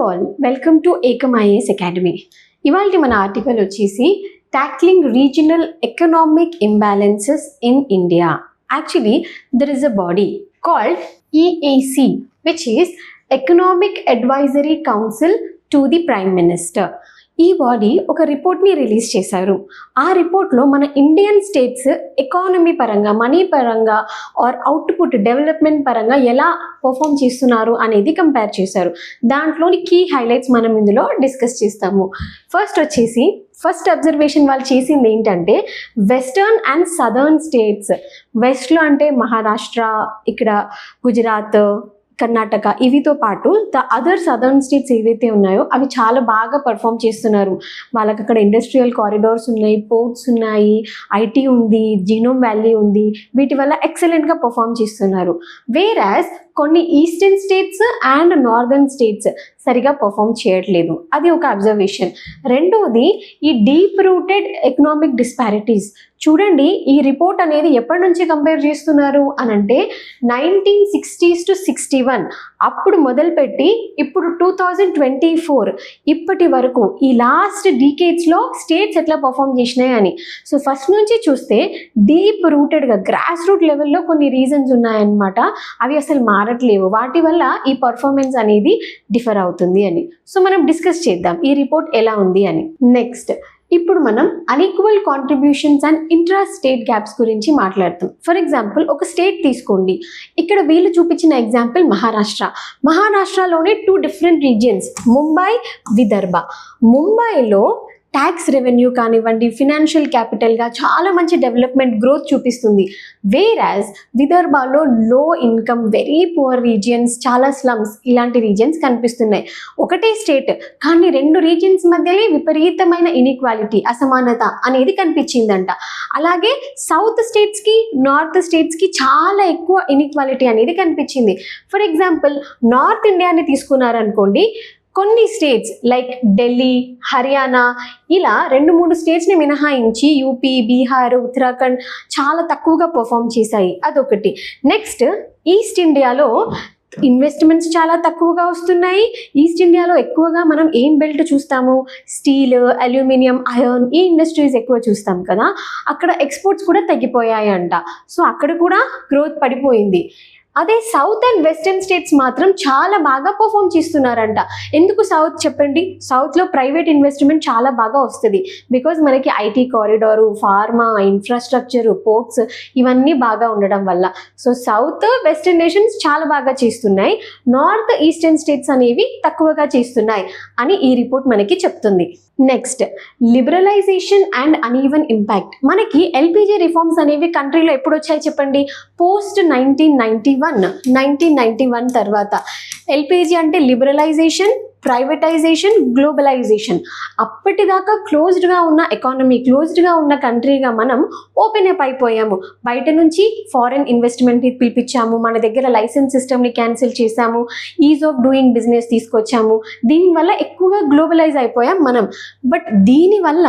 All welcome to Ekam IAS academy. ఇవాళ మన article వచ్చేసి tackling regional economic imbalances in India. Actually there is a body called EAC which is Economic Advisory Council to the Prime Minister. ఈ body ఒక రిపోర్ట్ని release చేశారు. ఆ రిపోర్ట్లో మన ఇండియన్ స్టేట్స్ ఎకానమీ పరంగా, మనీ పరంగా ఆర్ అవుట్పుట్ డెవలప్మెంట్ పరంగా ఎలా పర్ఫామ్ చేస్తున్నారు అనేది కంపేర్ చేశారు. దాంట్లోని కీ హైలైట్స్ మనం ఇందులో డిస్కస్ చేస్తాము. ఫస్ట్ అబ్జర్వేషన్ వాళ్ళు చేసింది ఏంటంటే వెస్టర్న్ అండ్ సదర్న్ స్టేట్స్. వెస్ట్లో అంటే మహారాష్ట్ర, ఇక్కడ గుజరాత్, కర్ణాటక, ఇవితో పాటు ద అదర్ సదర్న్ స్టేట్స్ ఏవైతే ఉన్నాయో అవి చాలా బాగా పర్ఫామ్ చేస్తున్నారు. వాళ్ళకి అక్కడ ఇండస్ట్రియల్ కారిడార్స్ ఉన్నాయి, పోర్ట్స్ ఉన్నాయి, ఐటీ ఉంది, జీనోమ్ వ్యాలీ ఉంది. వీటి వల్ల ఎక్సలెంట్గా పర్ఫామ్ చేస్తున్నారు. వేరాజ్ కొన్ని eastern states and northern states సరిగా పర్ఫామ్ చేయట్లేదు. అది ఒక అబ్జర్వేషన్. రెండోది ఈ డీప్ రూటెడ్ ఎకనామిక్ డిస్పారిటీస్. చూడండి, ఈ రిపోర్ట్ అనేది ఎప్పటి నుంచి కంపేర్ చేస్తున్నారు అని అంటే 1960s to 61 అప్పుడు మొదలుపెట్టి ఇప్పుడు 2024 ఇప్పటి వరకు ఈ లాస్ట్ డీకేడ్స్లో స్టేట్స్ ఎట్లా పర్ఫామ్ చేసినాయి అని. సో ఫస్ట్ నుంచి చూస్తే డీప్ రూటెడ్గా గ్రాస్ రూట్ లెవెల్లో కొన్ని రీజన్స్ ఉన్నాయన్నమాట. అవి అసలు మారట్లేవు. వాటి వల్ల ఈ పర్ఫార్మెన్స్ అనేది డిఫర్ అవుతుంది అని. సో మనం డిస్కస్ చేద్దాం ఈ రిపోర్ట్ ఎలా ఉంది అని. నెక్స్ట్, ఇప్పుడు మనం unequal contributions and intra state gaps గురించి మాట్లాడతాం. ఫర్ ఎగ్జాంపుల్ ఒక స్టేట్ తీసుకోండి. ఇక్కడ వీళ్ళు చూపించిన ఎగ్జాంపుల్ మహారాష్ట్రలోనే 2 డిఫరెంట్ రీజియన్స్, ముంబై, విదర్భ. ముంబైలో ట్యాక్స్ రెవెన్యూ కానివ్వండి, ఫినాన్షియల్ క్యాపిటల్గా చాలా మంచి డెవలప్మెంట్ గ్రోత్ చూపిస్తుంది. వేరాజ్ విదర్భలో లో ఇన్కమ్, వెరీ పువర్ రీజియన్స్, చాలా స్లమ్స్, ఇలాంటి రీజియన్స్ కనిపిస్తున్నాయి. ఒకటే స్టేట్ కానీ 2 రీజియన్స్ మధ్యలో విపరీతమైన ఇన్ఈక్వాలిటీ, అసమానత అనేది కనిపించిందంట. అలాగే సౌత్ స్టేట్స్కి, నార్త్ స్టేట్స్కి చాలా ఎక్కువ ఇన్ఈక్వాలిటీ అనేది కనిపించింది. ఫర్ ఎగ్జాంపుల్ నార్త్ ఇండియాని తీసుకున్నారనుకోండి, కొన్ని స్టేట్స్ లైక్ ఢిల్లీ, హర్యానా, ఇలా 2-3 స్టేట్స్ని మినహాయించి యూపీ, బీహార్, ఉత్తరాఖండ్ చాలా తక్కువగా పర్ఫామ్ చేశాయి. అదొకటి. నెక్స్ట్, ఈస్ట్ ఇండియాలో ఇన్వెస్ట్మెంట్స్ చాలా తక్కువగా వస్తున్నాయి. ఈస్ట్ ఇండియాలో ఎక్కువగా మనం ఏం బెల్ట్ చూస్తాము? స్టీల్, అల్యూమినియం, ఐరన్, ఈ ఇండస్ట్రీస్ ఎక్కువ చూస్తాం కదా. అక్కడ ఎక్స్పోర్ట్స్ కూడా తగ్గిపోయాయంట. సో అక్కడ కూడా గ్రోత్ పడిపోయింది. అదే సౌత్ అండ్ వెస్టర్న్ స్టేట్స్ మాత్రం చాలా బాగా పర్ఫామ్ చేస్తున్నారంట. ఎందుకు సౌత్ చెప్పండి? సౌత్లో ప్రైవేట్ ఇన్వెస్ట్మెంట్ చాలా బాగా వస్తుంది. బికాజ్ మనకి IT corridor, pharma, infrastructure, ports ఇవన్నీ బాగా ఉండడం వల్ల. సో సౌత్ వెస్టర్న్ నేషన్స్ చాలా బాగా చేస్తున్నాయి, నార్త్ ఈస్టర్న్ స్టేట్స్ అనేవి తక్కువగా చేస్తున్నాయి అని ఈ రిపోర్ట్ మనకి చెప్తుంది. Next, liberalisation and uneven impact. మనకి ఎల్పిజి రిఫార్మ్స్ అనేవి కంట్రీలో ఎప్పుడు వచ్చాయి చెప్పండి? పోస్ట్ 1991 తర్వాత. ఎల్పిజి అంటే లిబరలైజేషన్, ప్రైవేటైజేషన్, గ్లోబలైజేషన్. అప్పటిదాకా క్లోజ్డ్గా ఉన్న ఎకానమీ, క్లోజ్డ్గా ఉన్న కంట్రీగా మనం ఓపెన్ అప్ అయిపోయాము. బయట నుంచి ఫారెన్ ఇన్వెస్ట్మెంట్ని పిలిపించాము, మన దగ్గర లైసెన్స్ సిస్టమ్ని క్యాన్సిల్ చేశాము, ఈజ్ ఆఫ్ డూయింగ్ బిజినెస్ తీసుకొచ్చాము. దీనివల్ల ఎక్కువగా గ్లోబలైజ్ అయిపోయాం మనం. బట్ దీనివల్ల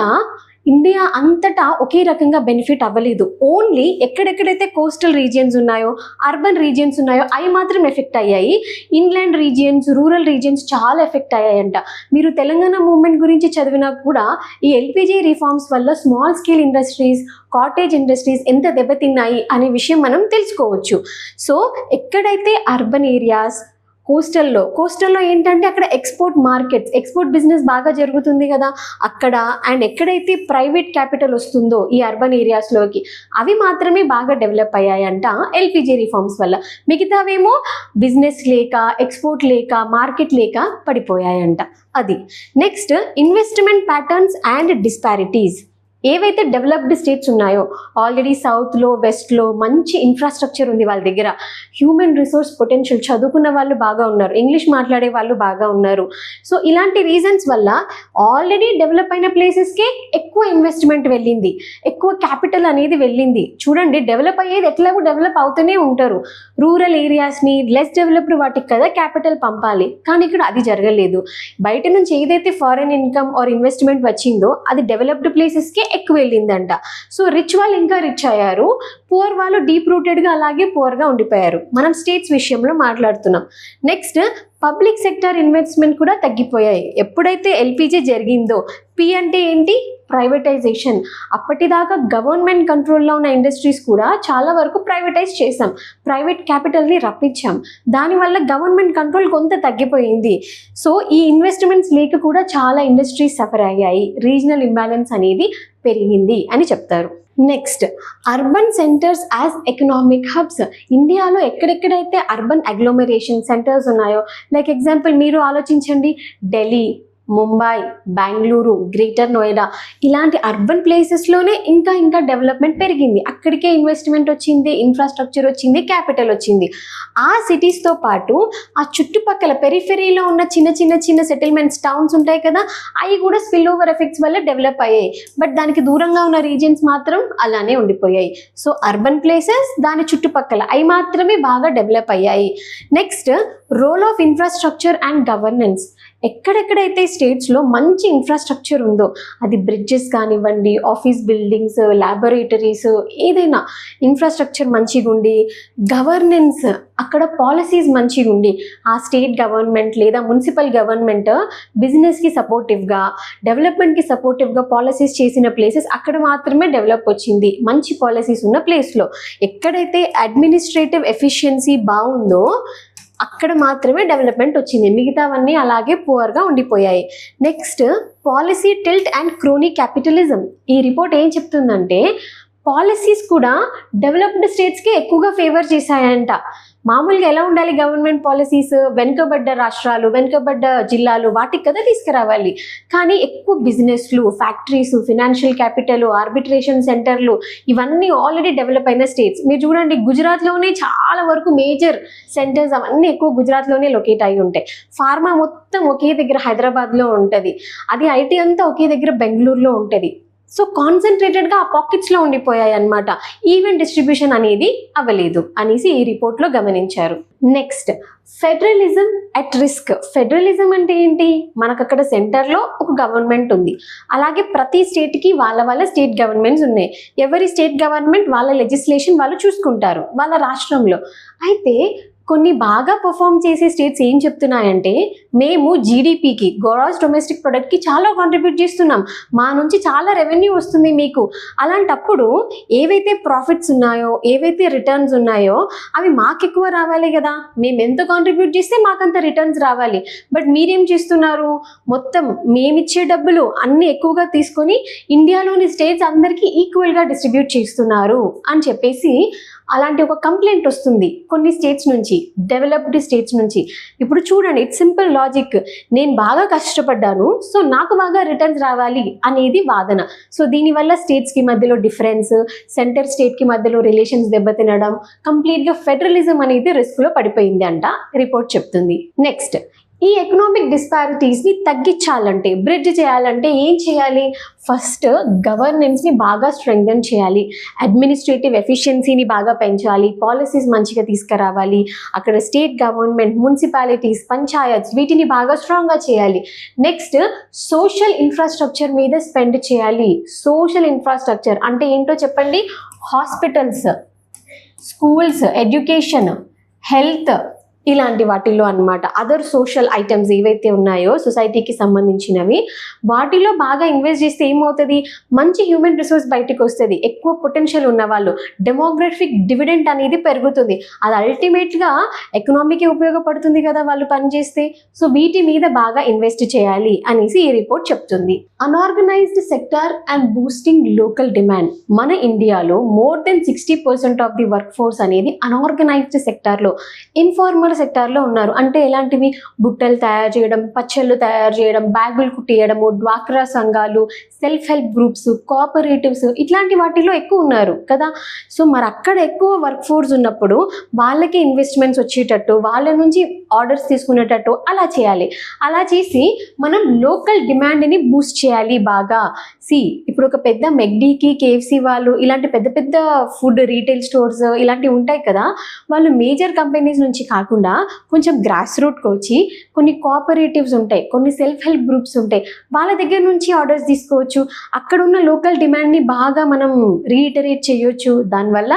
ఇండియా అంతటా ఒకే రకంగా బెనిఫిట్ అవ్వలేదు. ఓన్లీ ఎక్కడెక్కడైతే కోస్టల్ రీజియన్స్ ఉన్నాయో, అర్బన్ రీజియన్స్ ఉన్నాయో అవి మాత్రం ఎఫెక్ట్ అయ్యాయి. ఇన్లాండ్ రీజియన్స్, రూరల్ రీజియన్స్ చాలా ఎఫెక్ట్ అయ్యాయంట. మీరు తెలంగాణ మూవ్మెంట్ గురించి చదివినా కూడా ఈ ఎల్పిజి రిఫార్మ్స్ వల్ల small scale industries, cottage industries ఎంత దెబ్బతిన్నాయి అనే విషయం మనం తెలుసుకోవచ్చు. సో ఎక్కడైతే అర్బన్ ఏరియాస్, కోస్టల్లో ఏంటంటే అక్కడ ఎక్స్పోర్ట్ మార్కెట్స్, ఎక్స్పోర్ట్ బిజినెస్ బాగా జరుగుతుంది కదా అక్కడ. అండ్ ఎక్కడైతే ప్రైవేట్ క్యాపిటల్ వస్తుందో ఈ అర్బన్ ఏరియాస్లోకి, అవి మాత్రమే బాగా డెవలప్ అయ్యాయంట ఎల్పిజి రిఫార్మ్స్ వల్ల. మిగతావేమో బిజినెస్ లేక, ఎక్స్పోర్ట్ లేక, మార్కెట్ లేక పడిపోయాయంట. అది. Next, investment patterns and disparities. ఏవైతే డెవలప్డ్ స్టేట్స్ ఉన్నాయో, ఆల్రెడీ సౌత్లో, వెస్ట్లో మంచి ఇన్ఫ్రాస్ట్రక్చర్ ఉంది వాళ్ళ దగ్గర, హ్యూమన్ రిసోర్స్ పొటెన్షియల్, చదువుకున్న వాళ్ళు బాగా ఉన్నారు, ఇంగ్లీష్ మాట్లాడే వాళ్ళు బాగా ఉన్నారు. సో ఇలాంటి రీజన్స్ వల్ల ఆల్రెడీ డెవలప్ అయిన ప్లేసెస్కే ఎక్కువ ఇన్వెస్ట్మెంట్ వెళ్ళింది, ఎక్కువ క్యాపిటల్ అనేది వెళ్ళింది. చూడండి, డెవలప్ అయ్యేది ఎట్లాగో డెవలప్ అవుతూనే ఉంటారు. రూరల్ ఏరియాస్ని, లెస్ డెవలప్డ్ వాటికి కదా క్యాపిటల్ పంపాలి, కానీ ఇక్కడ అది జరగలేదు. బయట నుంచి ఏదైతే ఫారెన్ ఇన్కమ్ ఆర్ ఇన్వెస్ట్మెంట్ వచ్చిందో అది డెవలప్డ్ ప్లేసెస్కే ఎక్కువ వెళ్ళిందంట. సో రిచ్ వాళ్ళు ఇంకా రిచ్ అయ్యారు, పువర్ వాళ్ళు డీప్ రూటెడ్గా అలాగే పువర్గా ఉండిపోయారు. మనం స్టేట్స్ విషయంలో మాట్లాడుతున్నాం. నెక్స్ట్, పబ్లిక్ సెక్టర్ ఇన్వెస్ట్మెంట్ కూడా తగ్గిపోయాయి. ఎప్పుడైతే ఎల్పిజి జరిగిందో, పి అంటే ఏంటి, ప్రైవేటైజేషన్. అప్పటిదాకా గవర్నమెంట్ కంట్రోల్లో ఉన్న ఇండస్ట్రీస్ కూడా చాలా వరకు ప్రైవేటైజ్ చేసాం, ప్రైవేట్ క్యాపిటల్ని రప్పించాం. దానివల్ల గవర్నమెంట్ కంట్రోల్ కొంత తగ్గిపోయింది. సో ఈ ఇన్వెస్ట్మెంట్స్ లేక కూడా చాలా ఇండస్ట్రీస్ సఫర్ అయ్యాయి, రీజనల్ ఇంబ్యాలెన్స్ అనేది పెరిగింది అని చెప్తారు. Next, urban centres as economic hubs. ఇండియాలో ఎక్కడెక్కడైతే అర్బన్ అగ్లోమరేషన్ సెంటర్స్ ఉన్నాయో, లైక్ ఎగ్జాంపుల్ మీరు ఆలోచించండి, ఢిల్లీ, ముంబై, బెంగళూరు, గ్రేటర్ నోయిడా, ఇలాంటి అర్బన్ ప్లేసెస్లోనే ఇంకా ఇంకా డెవలప్మెంట్ పెరిగింది. అక్కడికే ఇన్వెస్ట్మెంట్ వచ్చింది, ఇన్ఫ్రాస్ట్రక్చర్ వచ్చింది, క్యాపిటల్ వచ్చింది. ఆ సిటీస్తో పాటు ఆ చుట్టుపక్కల పెరిఫెరీలో ఉన్న చిన్న చిన్న చిన్న సెటిల్మెంట్స్, టౌన్స్ ఉంటాయి కదా, అవి కూడా స్పిల్ ఓవర్ ఎఫెక్ట్స్ వల్ల డెవలప్ అయ్యాయి. బట్ దానికి దూరంగా ఉన్న రీజియన్స్ మాత్రం అలానే ఉండిపోయాయి. సో అర్బన్ ప్లేసెస్, దాని చుట్టుపక్కల అవి మాత్రమే బాగా డెవలప్ అయ్యాయి. Next, role of infrastructure and governance. ఎక్కడెక్కడైతే స్టేట్స్లో మంచి ఇన్ఫ్రాస్ట్రక్చర్ ఉందో, అది బ్రిడ్జెస్ కానివ్వండి, ఆఫీస్ బిల్డింగ్స్, ల్యాబొరేటరీస్, ఏదైనా ఇన్ఫ్రాస్ట్రక్చర్ మంచిగా ఉండి, గవర్నెన్స్ అక్కడ పాలసీస్ మంచిగా ఉండి, ఆ స్టేట్ గవర్నమెంట్ లేదా మున్సిపల్ గవర్నమెంట్ బిజినెస్కి సపోర్టివ్గా, డెవలప్మెంట్కి సపోర్టివ్గా పాలసీస్ చేసిన ప్లేసెస్ అక్కడ మాత్రమే డెవలప్ వచ్చింది, మంచి పాలసీస్ ఉన్న ప్లేస్లో. ఎక్కడైతే అడ్మినిస్ట్రేటివ్ ఎఫిషియన్సీ బాగుందో అక్కడ మాత్రమే డెవలప్మెంట్ వచ్చింది, మిగతావన్నీ అలాగే పువర్గా ఉండిపోయాయి. Next, policy tilt and crony capitalism. ఈ రిపోర్ట్ ఏం చెప్తుందంటే, పాలసీస్ కూడా డెవలప్డ్ స్టేట్స్కి ఎక్కువగా ఫేవర్ చేశాయంట. మామూలుగా ఎలా ఉండాలి గవర్నమెంట్ పాలసీస్, వెనుకబడ్డ రాష్ట్రాలు, వెనుకబడ్డ జిల్లాలు, వాటికి కదా తీసుకురావాలి. కానీ ఎక్కువ బిజినెస్లు, ఫ్యాక్టరీస్, ఫినాన్షియల్ క్యాపిటల్, ఆర్బిట్రేషన్ సెంటర్లు, ఇవన్నీ ఆల్రెడీ డెవలప్ అయిన స్టేట్స్. మీరు చూడండి, గుజరాత్లోనే చాలా వరకు మేజర్ సెంటర్స్ అవన్నీ ఎక్కువ గుజరాత్లోనే లొకేట్ అయి ఉంటాయి. ఫార్మా మొత్తం ఒకే దగ్గర హైదరాబాద్లో ఉంటుంది, అది ఐటీ అంతా ఒకే దగ్గర బెంగళూరులో ఉంటుంది. సో కాన్సన్ట్రేటెడ్గా ఆ పాకెట్స్లో ఉండిపోయాయి అన్నమాట. ఈవెన్ డిస్ట్రిబ్యూషన్ అనేది అవ్వలేదు అనేసి ఈ రిపోర్ట్లో గమనించారు. Next, federalism at risk. Federalism అంటే ఏంటి, మనకు అక్కడ సెంటర్లో ఒక గవర్నమెంట్ ఉంది, అలాగే ప్రతి స్టేట్కి వాళ్ళ వాళ్ళ స్టేట్ గవర్నమెంట్స్ ఉన్నాయి. ఎవరి స్టేట్ గవర్నమెంట్ వాళ్ళ లెజిస్లేషన్ వాళ్ళు చూసుకుంటారు వాళ్ళ రాష్ట్రంలో. అయితే కొన్ని బాగా పర్ఫామ్ చేసే స్టేట్స్ ఏం చెప్తున్నాయంటే, మేము జీడిపికి, గ్రాస్ డొమెస్టిక్ ప్రొడక్ట్కి చాలా కాంట్రిబ్యూట్ చేస్తున్నాం, మా నుంచి చాలా రెవెన్యూ వస్తుంది మీకు. అలాంటప్పుడు ఏవైతే ప్రాఫిట్స్ ఉన్నాయో, ఏవైతే రిటర్న్స్ ఉన్నాయో అవి మాకు ఎక్కువ రావాలి కదా, మేము ఎంత కాంట్రిబ్యూట్ చేస్తే మాకంత రిటర్న్స్ రావాలి. బట్ మీరేం చేస్తున్నారు, మొత్తం మేమిచ్చే డబ్బులు అన్నీ ఎక్కువగా తీసుకొని ఇండియాలోని స్టేట్స్ అందరికీ ఈక్వల్గా డిస్ట్రిబ్యూట్ చేస్తున్నారు అని చెప్పేసి అలాంటి ఒక కంప్లైంట్ వస్తుంది కొన్ని స్టేట్స్ నుంచి, డెవలప్డ్ స్టేట్స్ నుంచి. ఇప్పుడు చూడండి, ఇట్స్ సింపుల్ లాజిక్, నేను బాగా కష్టపడ్డాను, సో నాకు బాగా రిటర్న్స్ రావాలి అనేది వాదన. సో దీనివల్ల స్టేట్స్కి మధ్యలో డిఫరెన్స్, సెంటర్ స్టేట్కి మధ్యలో రిలేషన్స్ దెబ్బతినడం, కంప్లీట్గా ఫెడరలిజం అనేది రిస్క్లో పడిపోయింది అంట రిపోర్ట్ చెప్తుంది. నెక్స్ట్, ఈ ఎకనామిక్ డిస్పారిటీస్ని తగ్గించాలంటే, బ్రిడ్జ్ చేయాలంటే ఏం చేయాలి? ఫస్ట్ గవర్నెన్స్ని బాగా స్ట్రెంగ్థెన్ చేయాలి, అడ్మినిస్ట్రేటివ్ ఎఫిషియన్సీని బాగా పెంచాలి, పాలసీస్ మంచిగా తీసుకురావాలి, అక్కడ స్టేట్ గవర్నమెంట్, మున్సిపాలిటీస్, పంచాయత్స్ వీటిని బాగా స్ట్రాంగ్గా చేయాలి. నెక్స్ట్, సోషల్ ఇన్ఫ్రాస్ట్రక్చర్ మీద స్పెండ్ చేయాలి. సోషల్ ఇన్ఫ్రాస్ట్రక్చర్ అంటే ఏంటో చెప్పండి? హాస్పిటల్స్, స్కూల్స్, ఎడ్యుకేషన్, హెల్త్, ఇలాంటి వాటిల్లో అన్నమాట. అదర్ సోషల్ ఐటమ్స్ ఏవైతే ఉన్నాయో సొసైటీకి సంబంధించినవి, వాటిలో బాగా ఇన్వెస్ట్ చేస్తే ఏమవుతుంది, మంచి హ్యూమన్ రిసోర్స్ బయటకు వస్తుంది, ఎక్కువ పొటెన్షియల్ ఉన్నవాళ్ళు, డెమోగ్రఫిక్ డివిడెంట్ అనేది పెరుగుతుంది, అది అల్టిమేట్గా ఎకనామీకి ఉపయోగపడుతుంది కదా వాళ్ళు పనిచేస్తే. సో వీటి మీద బాగా ఇన్వెస్ట్ చేయాలి అనేసి ఈ రిపోర్ట్ చెప్తుంది. Unorganised sector and boosting local demand. మన ఇండియాలో more than 60% of the work force అనేది అన్ఆర్గనైజ్డ్ సెక్టార్లో, ఇన్ఫార్మల్ సెక్టార్లో ఉన్నారు. అంటే ఎలాంటివి, బుట్టలు తయారు చేయడం, పచ్చళ్ళు తయారు చేయడం, బ్యాగులు కుట్టేయడము, డ్వాక్రా సంఘాలు, సెల్ఫ్ హెల్ప్ గ్రూప్స్, కోఆపరేటివ్స్, ఇట్లాంటి వాటిలో ఎక్కువ ఉన్నారు కదా. సో మరి అక్కడ ఎక్కువ వర్క్ ఫోర్స్ ఉన్నప్పుడు వాళ్ళకి ఇన్వెస్ట్మెంట్స్ వచ్చేటట్టు, వాళ్ళ నుంచి ఆర్డర్స్ తీసుకునేటట్టు అలా చేయాలి. అలా చేసి మనం లోకల్ డిమాండ్ని బూస్ట్ చేయాలి బాగా. ఇప్పుడు ఒక పెద్ద మెక్డీకి, కేఎఫ్సి వాళ్ళు ఇలాంటి పెద్ద పెద్ద ఫుడ్ రీటైల్ స్టోర్స్ ఇలాంటివి ఉంటాయి కదా, వాళ్ళు మేజర్ కంపెనీస్ నుంచి కాకుండా కొంచెం గ్రాస్ రూట్కి వచ్చి కొన్ని కోఆపరేటివ్స్ ఉంటాయి, కొన్ని సెల్ఫ్ హెల్ప్ గ్రూప్స్ ఉంటాయి, వాళ్ళ దగ్గర నుంచి ఆర్డర్స్ తీసుకోవచ్చు. అక్కడ ఉన్న లోకల్ డిమాండ్ని బాగా మనం రీఇటరేట్ చేయొచ్చు. దానివల్ల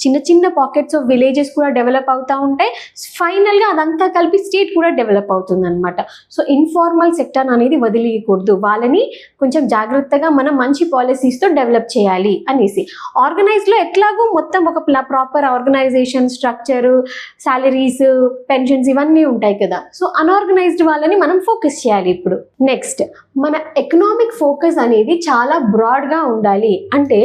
చిన్న చిన్న పాకెట్స్ ఆఫ్ విలేజెస్ కూడా డెవలప్ అవుతూ ఉంటాయి. ఫైనల్గా అదంతా కలిపి స్టేట్ కూడా డెవలప్ అవుతుంది అనమాట. సో ఇన్ఫార్మల్ సెక్టర్ అనేది వదిలేయకూడదు, వాళ్ళని కొంచెం జాగ్రత్తగా మనం మంచి పాలసీస్తో డెవలప్ చేయాలి అనేసి. ఆర్గనైజ్లో ఎట్లాగో మొత్తం ఒక proper organisation structure, salaries, pensions ఇవన్నీ ఉంటాయి కదా. సో అన్ఆర్గనైజ్డ్ వాళ్ళని మనం ఫోకస్ చేయాలి. ఇప్పుడు నెక్స్ట్ మన ఎకనామిక్ ఫోకస్ అనేది చాలా బ్రాడ్గా ఉండాలి. అంటే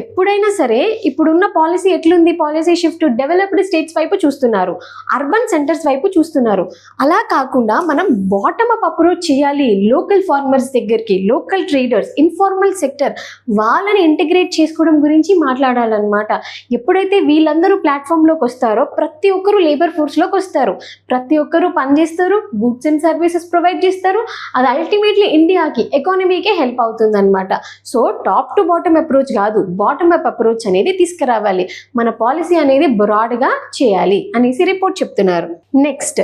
ఎప్పుడైనా సరే ఇప్పుడున్న పాలసీ ఎట్లుంది, పాలసీ షిఫ్ట్ డెవలప్డ్ స్టేట్స్ వైపు చూస్తున్నారు, అర్బన్ సెంటర్స్ వైపు చూస్తున్నారు. అలా కాకుండా మనం బాటమ్ అప్ అప్రోచ్ చేయాలి. లోకల్ ఫార్మర్స్ దగ్గరికి, లోకల్ ట్రేడర్స్, ఇన్ఫార్మల్ సెక్టర్ వాళ్ళని ఇంటిగ్రేట్ చేసుకోవడం గురించి మాట్లాడాలన్నమాట. ఎప్పుడైతే వీళ్ళందరూ ప్లాట్ఫామ్లోకి వస్తారో ప్రతి ఒక్కరు లేబర్ ఫోర్స్లోకి వస్తారు, ప్రతి ఒక్కరు పనిచేస్తారు, గూడ్స్ అండ్ సర్వీసెస్ ప్రొవైడ్ చేస్తారు. అది అల్టిమేట్లీ ఇండియాకి ఎకానమీకే హెల్ప్ అవుతుంది అనమాట. So top to bottom approach కాదు, బాటమ్ అప్ అప్రోచ్ అనేది తీసుకురావాలి. మన పాలసీ అనేది బ్రాడ్గా చేయాలి అనేసి రిపోర్ట్ చెప్తున్నారు. Next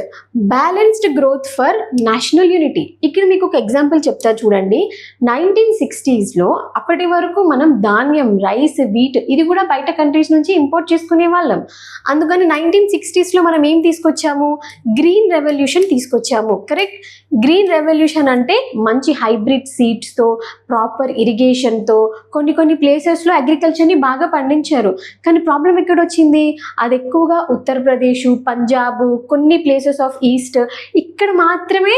balanced growth for national unity. ఇక్కడ మీకు ఒక ఎగ్జాంపుల్ చెప్తా చూడండి. 1960s అప్పటి వరకు మనం ధాన్యం, రైస్, వీట్ ఇది కూడా బయట కంట్రీస్ నుంచి ఇంపోర్ట్ చేసుకునే వాళ్ళం. అందుకని 1960s మనం ఏం తీసుకొచ్చాము, గ్రీన్ రెవల్యూషన్ తీసుకొచ్చాము. కరెక్ట్. గ్రీన్ రెవల్యూషన్ అంటే మంచి హైబ్రిడ్ సీడ్స్తో, ప్రాపర్ ఇరిగేషన్తో కొన్ని ప్లేసెస్లో అగ్రికల్చర్ని బాగా పండించారు. కానీ ప్రాబ్లం ఎక్కడ వచ్చింది, అది ఎక్కువగా ఉత్తరప్రదేశ్, పంజాబ్, కొన్ని ప్లేసెస్ ఆఫ్ ఈస్ట్ ఇక్కడ మాత్రమే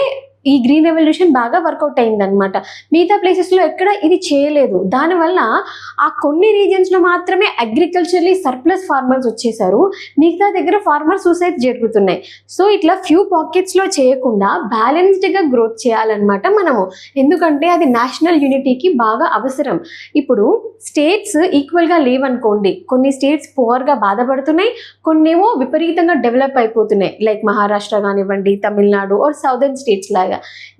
ఈ గ్రీన్ రెవల్యూషన్ బాగా వర్కౌట్ అయిందనమాట. మిగతా ప్లేసెస్లో ఎక్కడ ఇది చేయలేదు. దానివల్ల ఆ కొన్ని రీజియన్స్లో మాత్రమే అగ్రికల్చర్లీ సర్ప్లస్ ఫార్మర్స్ వచ్చేసారు, మిగతా దగ్గర ఫార్మర్ సూసైడ్ జరుగుతున్నాయి. సో ఇట్లా ఫ్యూ పాకెట్స్లో చేయకుండా బ్యాలెన్స్డ్గా గ్రోత్ చేయాలన్నమాట మనము. ఎందుకంటే అది నేషనల్ యూనిటీకి బాగా అవసరం. ఇప్పుడు స్టేట్స్ ఈక్వల్గా లేవనుకోండి, కొన్ని స్టేట్స్ పువర్గా బాధపడుతున్నాయి, కొన్నేమో విపరీతంగా డెవలప్ అయిపోతున్నాయి, లైక్ మహారాష్ట్ర కానివ్వండి, తమిళనాడు ఆర్ సౌదర్న్ స్టేట్స్ లాగా.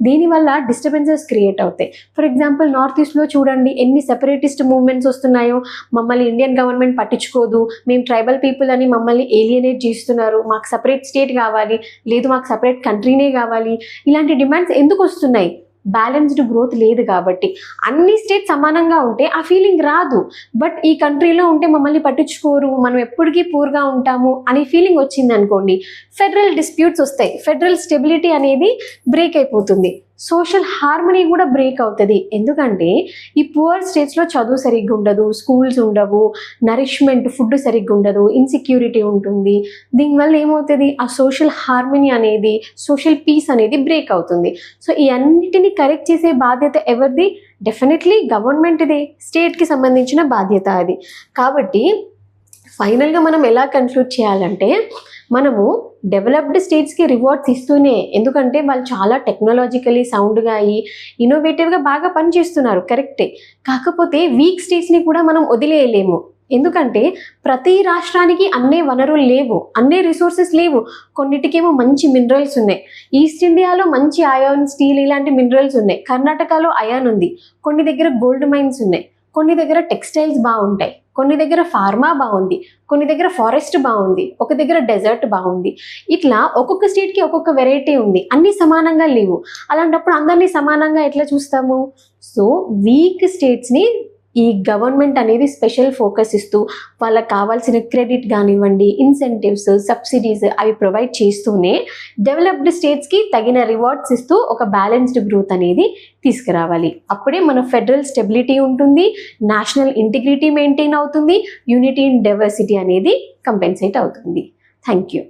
దీనివల్ల డిస్టర్బెన్సెస్ క్రియేట్ అవుతాయి. ఫర్ ఎగ్జాంపుల్ నార్త్ ఈస్ట్లో చూడండి ఎన్ని సెపరేటిస్ట్ మూవ్మెంట్స్ వస్తున్నాయో. మమ్మల్ని ఇండియన్ గవర్నమెంట్ పట్టించుకోదు, మేము ట్రైబల్ పీపుల్ అని మమ్మల్ని ఏలియనేట్ చేస్తున్నారు, మాకు సపరేట్ స్టేట్ కావాలి, లేదు మాకు సపరేట్ కంట్రీనే కావాలి. ఇలాంటి డిమాండ్స్ ఎందుకు వస్తున్నాయి, బ్యాలెన్స్డ్ గ్రోత్ లేదు కాబట్టి. అన్ని స్టేట్స్ సమానంగా ఉంటే ఆ ఫీలింగ్ రాదు. బట్ ఈ కంట్రీలో ఉంటే మమ్మల్ని పట్టించుకోరు, మనం ఎప్పటికీ పూర్గా ఉంటాము అనే ఫీలింగ్ వచ్చింది అనుకోండి, ఫెడరల్ డిస్ప్యూట్స్ వస్తాయి, ఫెడరల్ స్టెబిలిటీ అనేది బ్రేక్ అయిపోతుంది, సోషల్ హార్మనీ కూడా బ్రేక్ అవుతుంది. ఎందుకంటే ఈ పువర్ స్టేట్స్లో చదువు సరిగ్గా ఉండదు, స్కూల్స్ ఉండవు, నరిష్మెంట్ ఫుడ్ సరిగ్గా ఉండదు, ఇన్సెక్యూరిటీ ఉంటుంది. దీనివల్ల ఏమవుతుంది, ఆ సోషల్ హార్మనీ అనేది, సోషల్ పీస్ అనేది బ్రేక్ అవుతుంది. సో ఈ అన్నిటిని కరెక్ట్ చేసే బాధ్యత ఎవరిది, డెఫినెట్లీ గవర్నమెంట్దే, స్టేట్కి సంబంధించిన బాధ్యత అది. కాబట్టి ఫైనల్గా మనం ఎలా కన్క్లూడ్ చేయాలంటే, మనము డెవలప్డ్ స్టేట్స్కి రివార్డ్స్ ఇస్తూనే, ఎందుకంటే వాళ్ళు చాలా టెక్నాలజికలీ సౌండ్గా అయ్యి ఇన్నోవేటివ్గా బాగా పనిచేస్తున్నారు, కరెక్టే. కాకపోతే వీక్ స్టేట్స్ని కూడా మనం వదిలేయలేము. ఎందుకంటే ప్రతి రాష్ట్రానికి అన్నే వనరులు లేవు, అన్నే రిసోర్సెస్ లేవు. కొన్నిటికేమో మంచి మినరల్స్ ఉన్నాయి. ఈస్ట్ ఇండియాలో మంచి అయాన్, స్టీల్ ఇలాంటి మినరల్స్ ఉన్నాయి. కర్ణాటకలో అయాన్ ఉంది, కొన్ని దగ్గర గోల్డ్ మైన్స్ ఉన్నాయి, కొన్ని దగ్గర టెక్స్టైల్స్ బాగుంటాయి, కొన్ని దగ్గర ఫార్మా బాగుంది, కొన్ని దగ్గర ఫారెస్ట్ బాగుంది, ఒక దగ్గర డెజర్ట్ బాగుంది. ఇట్లా ఒక్కొక్క స్టేట్కి ఒక్కొక్క వెరైటీ ఉంది, అన్నీ సమానంగా లేవు. అలాంటప్పుడు అందరినీ సమానంగా ఎట్లా చూస్తాము? సో వీక్ స్టేట్స్ని ఈ గవర్నమెంట్ అనేది స్పెషల్ ఫోకస్ ఇస్తూ వాళ్ళకి కావాల్సిన క్రెడిట్ కానివ్వండి, ఇన్సెంటివ్స్, సబ్సిడీస్ అవి ప్రొవైడ్ చేస్తూనే డెవలప్డ్ స్టేట్స్కి తగిన రివార్డ్స్ ఇస్తూ ఒక బ్యాలెన్స్డ్ గ్రోత్ అనేది తీసుకురావాలి. అప్పుడే మన ఫెడరల్ స్టెబిలిటీ ఉంటుంది, నేషనల్ ఇంటిగ్రిటీ మెయింటైన్ అవుతుంది, యూనిటీ ఇన్ డైవర్సిటీ అనేది కంపెన్సేట్ అవుతుంది. Thank you.